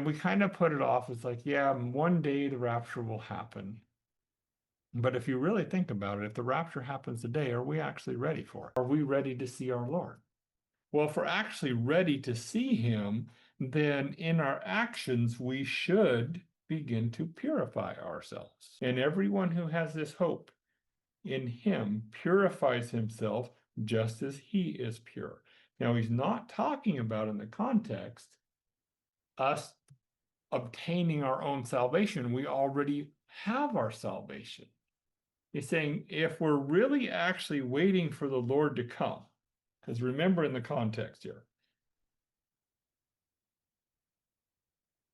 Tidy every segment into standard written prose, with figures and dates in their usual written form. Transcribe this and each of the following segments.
And we kind of put it off as like, yeah, one day the rapture will happen. But if you really think about it, if the rapture happens today, are we actually ready for it? Are we ready to see our Lord? Well, if we're actually ready to see him, then in our actions, we should begin to purify ourselves. And everyone who has this hope in him purifies himself just as he is pure. Now, he's not talking about in the context us obtaining our own salvation. We already have our salvation. He's saying if we're really actually waiting for the Lord to come, because remember in the context here,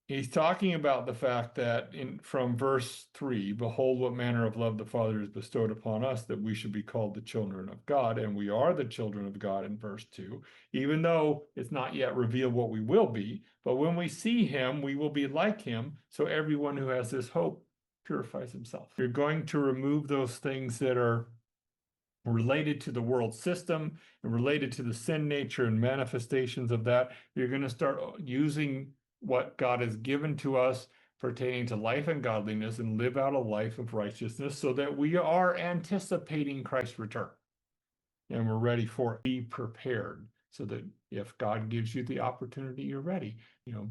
he's talking about the fact that from verse 3, behold what manner of love the Father has bestowed upon us, that we should be called the children of God, and we are the children of God in verse 2, even though it's not yet revealed what we will be, but when we see him, we will be like him, so everyone who has this hope purifies himself. You're going to remove those things that are related to the world system and related to the sin nature and manifestations of that. You're going to start using what God has given to us pertaining to life and godliness and live out a life of righteousness so that we are anticipating Christ's return and we're ready for it. Be prepared so that if God gives you the opportunity, you're ready.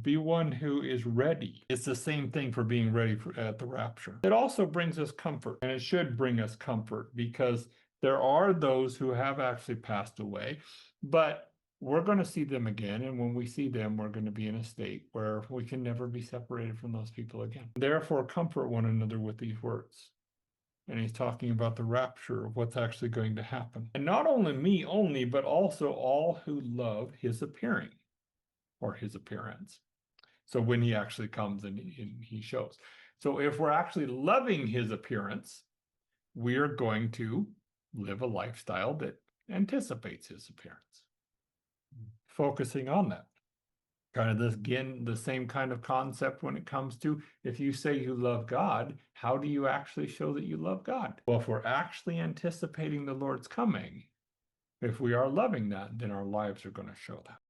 Be one who is ready. It's the same thing for being ready at the rapture. It also brings us comfort, and it should bring us comfort because there are those who have actually passed away, but we're going to see them again. And when we see them, we're going to be in a state where we can never be separated from those people again. Therefore, comfort one another with these words. And he's talking about the rapture of what's actually going to happen. And not only me only, but also all who love his appearing or his appearance. So when he actually comes and he shows. So if we're actually loving his appearance, we are going to live a lifestyle that anticipates his appearance. Focusing on that. Kind of this, again, the same kind of concept when it comes to if you say you love God, how do you actually show that you love God? Well, if we're actually anticipating the Lord's coming, if we are loving that, then our lives are going to show that.